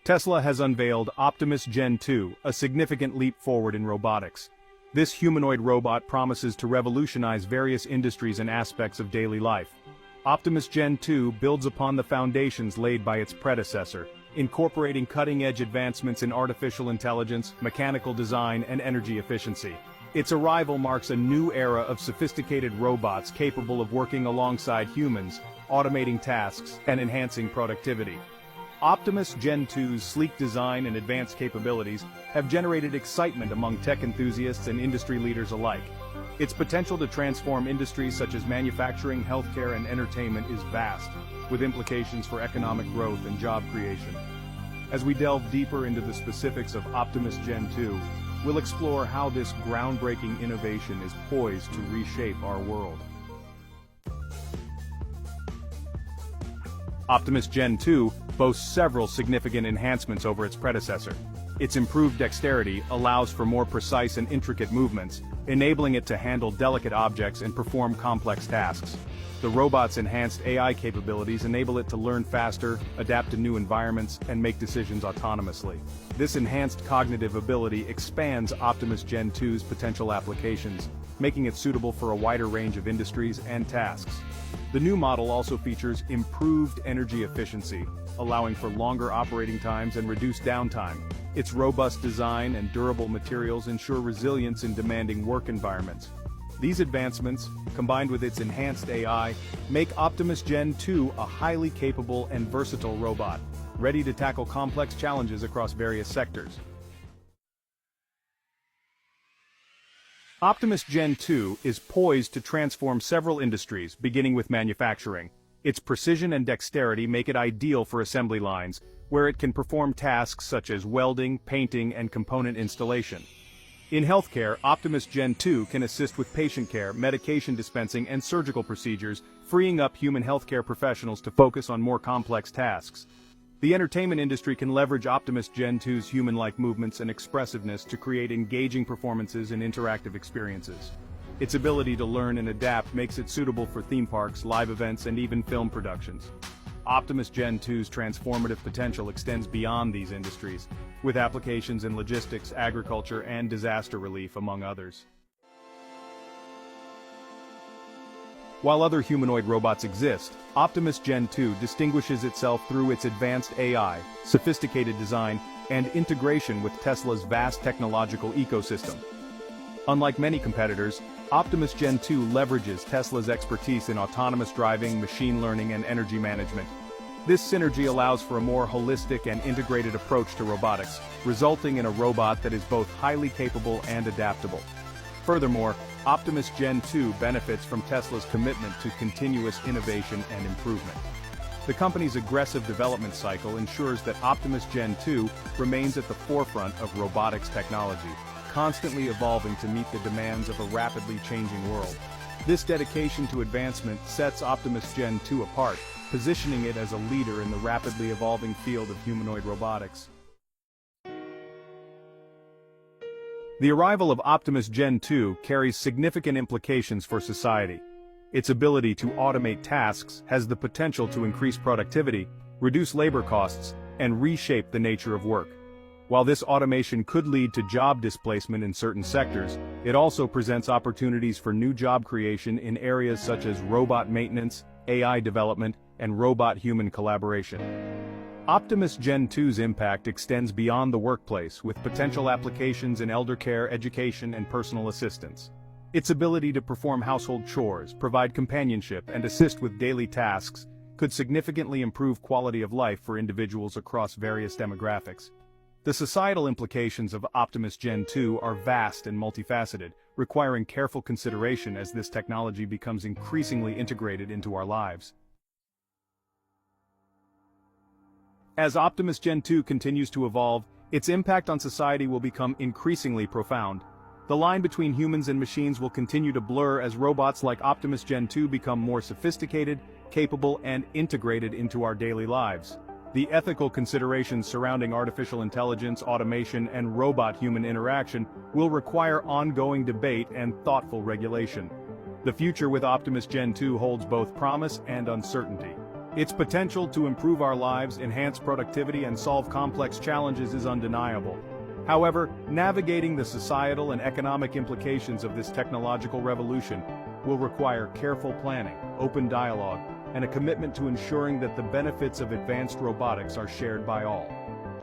Tesla has unveiled Optimus Gen 2, a significant leap forward in robotics. This humanoid robot promises to revolutionize various industries and aspects of daily life. Optimus Gen 2 builds upon the foundations laid by its predecessor, incorporating cutting-edge advancements in artificial intelligence, mechanical design, and energy efficiency. Its arrival marks a new era of sophisticated robots capable of working alongside humans, automating tasks, and enhancing productivity. Optimus Gen 2's sleek design and advanced capabilities have generated excitement among tech enthusiasts and industry leaders alike. Its potential to transform industries such as manufacturing, healthcare, and entertainment is vast, with implications for economic growth and job creation. As we delve deeper into the specifics of Optimus Gen 2, we'll explore how this groundbreaking innovation is poised to reshape our world. Optimus Gen 2 boasts several significant enhancements over its predecessor. Its improved dexterity allows for more precise and intricate movements, enabling it to handle delicate objects and perform complex tasks. The robot's enhanced AI capabilities enable it to learn faster, adapt to new environments, and make decisions autonomously. This enhanced cognitive ability expands Optimus Gen 2's potential applications, making it suitable for a wider range of industries and tasks. The new model also features improved energy efficiency, allowing for longer operating times and reduced downtime. Its robust design and durable materials ensure resilience in demanding work environments. These advancements, combined with its enhanced AI, make Optimus Gen 2 a highly capable and versatile robot, ready to tackle complex challenges across various sectors. Optimus Gen 2 is poised to transform several industries, beginning with manufacturing. Its precision and dexterity make it ideal for assembly lines, where it can perform tasks such as welding, painting, and component installation. In healthcare, Optimus Gen 2 can assist with patient care, medication dispensing, and surgical procedures, freeing up human healthcare professionals to focus on more complex tasks. The entertainment industry can leverage Optimus Gen 2's human-like movements and expressiveness to create engaging performances and interactive experiences. Its ability to learn and adapt makes it suitable for theme parks, live events, and even film productions. Optimus Gen 2's transformative potential extends beyond these industries, with applications in logistics, agriculture, and disaster relief, among others. While other humanoid robots exist, Optimus Gen 2 distinguishes itself through its advanced AI, sophisticated design, and integration with Tesla's vast technological ecosystem. Unlike many competitors, Optimus Gen 2 leverages Tesla's expertise in autonomous driving, machine learning, and energy management. This synergy allows for a more holistic and integrated approach to robotics, resulting in a robot that is both highly capable and adaptable. Furthermore, Optimus Gen 2 benefits from Tesla's commitment to continuous innovation and improvement. The company's aggressive development cycle ensures that Optimus Gen 2 remains at the forefront of robotics technology, constantly evolving to meet the demands of a rapidly changing world. This dedication to advancement sets Optimus Gen 2 apart, positioning it as a leader in the rapidly evolving field of humanoid robotics. The arrival of Optimus Gen 2 carries significant implications for society. Its ability to automate tasks has the potential to increase productivity, reduce labor costs, and reshape the nature of work. While this automation could lead to job displacement in certain sectors, it also presents opportunities for new job creation in areas such as robot maintenance, AI development, and robot-human collaboration. Optimus Gen 2's impact extends beyond the workplace, with potential applications in elder care, education, and personal assistance. Its ability to perform household chores, provide companionship, and assist with daily tasks could significantly improve quality of life for individuals across various demographics. The societal implications of Optimus Gen 2 are vast and multifaceted, requiring careful consideration as this technology becomes increasingly integrated into our lives. As Optimus Gen 2 continues to evolve, its impact on society will become increasingly profound. The line between humans and machines will continue to blur as robots like Optimus Gen 2 become more sophisticated, capable, and integrated into our daily lives. The ethical considerations surrounding artificial intelligence, automation, and robot-human interaction will require ongoing debate and thoughtful regulation. The future with Optimus Gen 2 holds both promise and uncertainty. Its potential to improve our lives, enhance productivity, and solve complex challenges is undeniable. However, navigating the societal and economic implications of this technological revolution will require careful planning, open dialogue, and a commitment to ensuring that the benefits of advanced robotics are shared by all.